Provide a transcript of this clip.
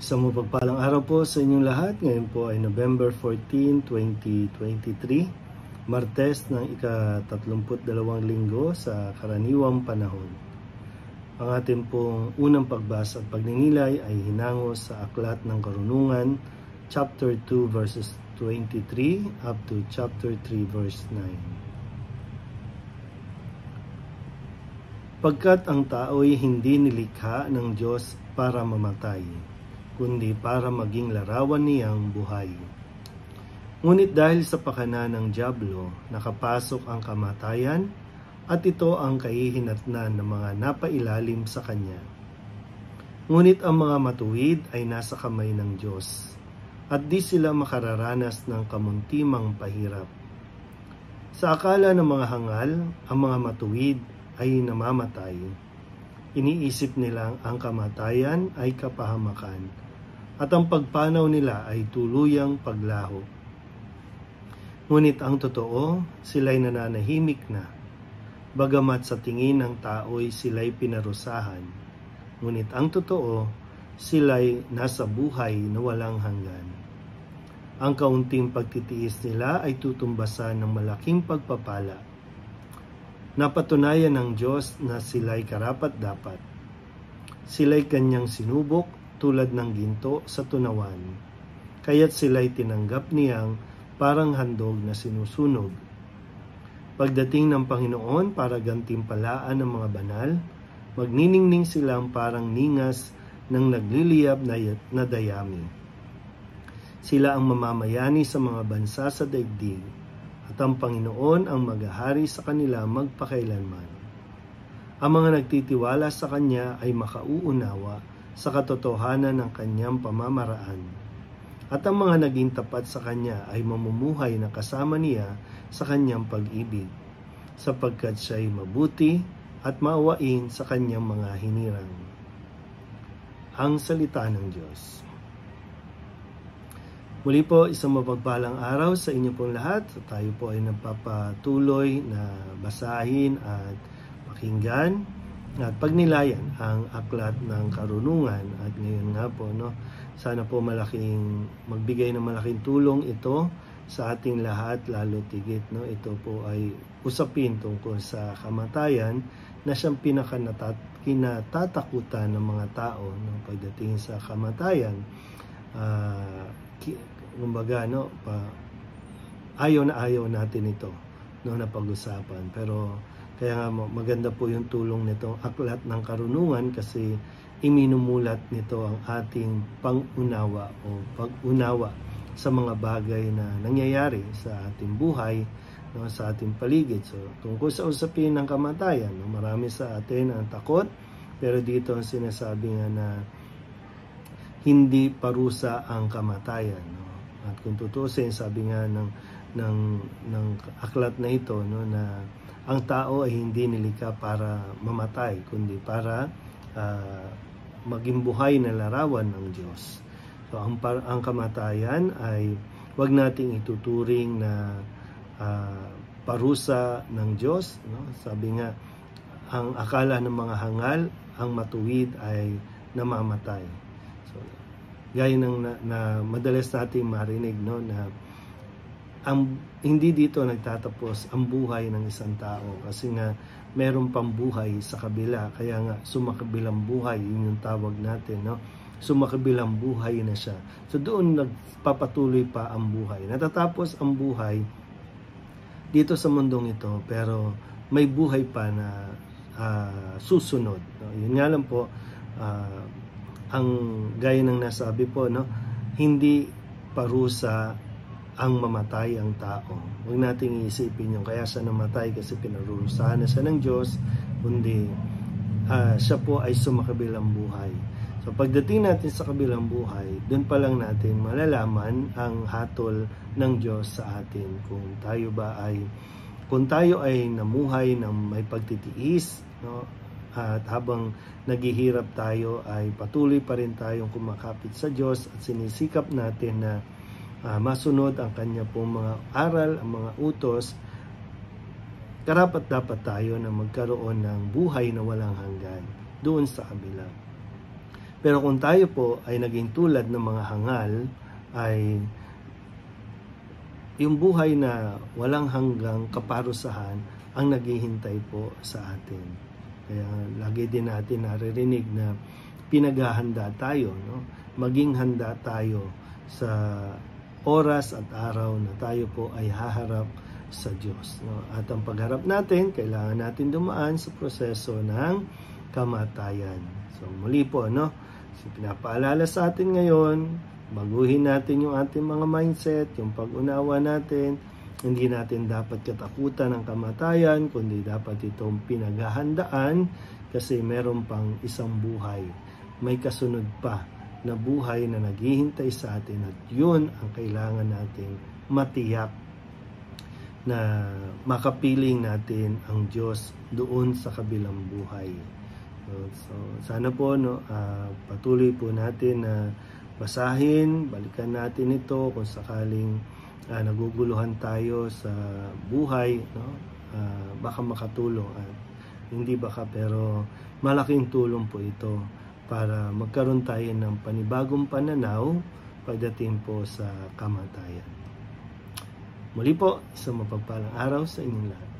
Isang mapagpalang araw po sa inyong lahat. Ngayon po ay November 14, 2023, Martes ng ika-32 linggo sa karaniwang panahon. Ang ating pong unang pagbasa at pagninilay ay hinango sa Aklat ng Karunungan, chapter 2 verses 23 up to chapter 3 verse 9. Pagkat ang tao'y hindi nilikha ng Diyos para mamatay, kundi para maging larawan niyang buhay. Ngunit dahil sa pakana ng dyablo, nakapasok ang kamatayan at ito ang kahihinatnan ng mga napailalim sa kanya. Ngunit ang mga matuwid ay nasa kamay ng Diyos, at di sila makararanas ng kamuntimang pahirap. Sa akala ng mga hangal, ang mga matuwid ay namamatay. Iniisip nilang ang kamatayan ay kapahamakan, at ang pagpanaw nila ay tuluyang paglaho. Ngunit ang totoo, sila'y nananahimik na, bagamat sa tingin ng tao'y sila'y pinarusahan. Ngunit ang totoo, sila'y nasa buhay na walang hanggan. Ang kaunting pagtitiis nila ay tutumbasan ng malaking pagpapala. Napatunayan ng Diyos na sila'y karapat-dapat. Sila'y kanyang sinubok tulad ng ginto sa tunawan, kaya't sila'y tinanggap niyang parang handog na sinusunog. Pagdating ng Panginoon para gantimpalaan ng mga banal, magniningning silang parang ningas ng nagliliyab na dayami. Sila ang mamamayani sa mga bansa sa daigdig, at ang Panginoon ang maghahari sa kanila magpakailanman. Ang mga nagtitiwala sa Kanya ay makauunawa sa katotohanan ng Kanyang pamamaraan, at ang mga naging tapat sa Kanya ay mamumuhay na kasama niya sa Kanyang pag-ibig, sapagkat siya'y mabuti at maawain sa Kanyang mga hinirang. Ang salita ng Diyos. Muli po, isang mapagpalang araw sa inyo pong lahat. Tayo po ay nagpapatuloy na basahin at pakinggan at pagnilayan ang Aklat ng Karunungan. At ngayon nga po, sana po magbigay ng malaking tulong ito sa ating lahat, lalo tigit. Ito po ay usapin tungkol sa kamatayan na siyang kinatatakutan ng mga tao pagdating sa kamatayan. Kumbaga, ayaw natin ito na pag-usapan. Pero kaya nga maganda po yung tulong nitong Aklat ng Karunungan, kasi iminumulat nito ang ating pangunawa o pag-unawa sa mga bagay na nangyayari sa ating buhay, sa ating paligid. So tungkol sa usapin ng kamatayan, marami sa atin ang takot, pero dito ang sinasabi nga na hindi parusa ang kamatayan. At kung tutusin, sabi nga ng aklat na ito, na ang tao ay hindi nilikha para mamatay, kundi para maging buhay na larawan ng Diyos. So ang kamatayan ay wag nating ituturing na parusa ng Diyos. Sabi nga, ang akala ng mga hangal, ang matuwid ay namamatay. So gaya ng na madalas nating marinig, na hindi dito nagtatapos ang buhay ng isang tao, kasi nga meron pang buhay sa kabila. Kaya nga sumakabilang buhay, yun yung tawag natin, sumakabilang buhay na siya. So doon nagpapatuloy pa ang buhay. Natatapos ang buhay dito sa mundong ito, pero may buhay pa na susunod. Yun nga lang po, ang gaya ng nasabi po, hindi parusa ang mamatay ang tao. Huwag nating iisipin yung kaya siya namatay kasi pinarusahan na siya ng Diyos, kundi siya po ay sumakabilang buhay. So pagdating natin sa kabilang buhay, doon pa lang natin malalaman ang hatol ng Diyos sa atin. Kung tayo ay namuhay ng may pagtitiis, at habang naghihirap tayo ay patuloy pa rin tayong kumakapit sa Diyos at sinisikap natin na masunod ang Kanya pong mga aral, ang mga utos, karapat-dapat tayo na magkaroon ng buhay na walang hanggan doon sa kabila. Pero kung tayo po ay naging tulad ng mga hangal, ay yung buhay na walang hanggang kaparusahan ang naghihintay po sa atin. Kaya lagi din natin naririnig na pinaghahanda tayo, no? Maging handa tayo sa oras at araw na tayo po ay haharap sa Diyos, no? At ang pagharap natin, kailangan natin dumaan sa proseso ng kamatayan. So muli po, no? So, pinapaalala sa atin ngayon, baguhin natin yung ating mga mindset, yung pag-unawa natin. Hindi natin dapat katakutan ng kamatayan, kundi dapat itong pinaghahandaan kasi meron pang isang buhay. May kasunod pa na buhay na naghihintay sa atin at yun ang kailangan nating matiyak na makapiling natin ang Diyos doon sa kabilang buhay. So sana po, no, patuloy po natin na basahin, balikan natin ito kung sakaling naguguluhan tayo sa buhay, no? Baka makatulong at hindi baka pero malaking tulong po ito para magkaroon tayo ng panibagong pananaw pagdating po sa kamatayan. Muli po, isang mapagpalang araw sa inyong lahat.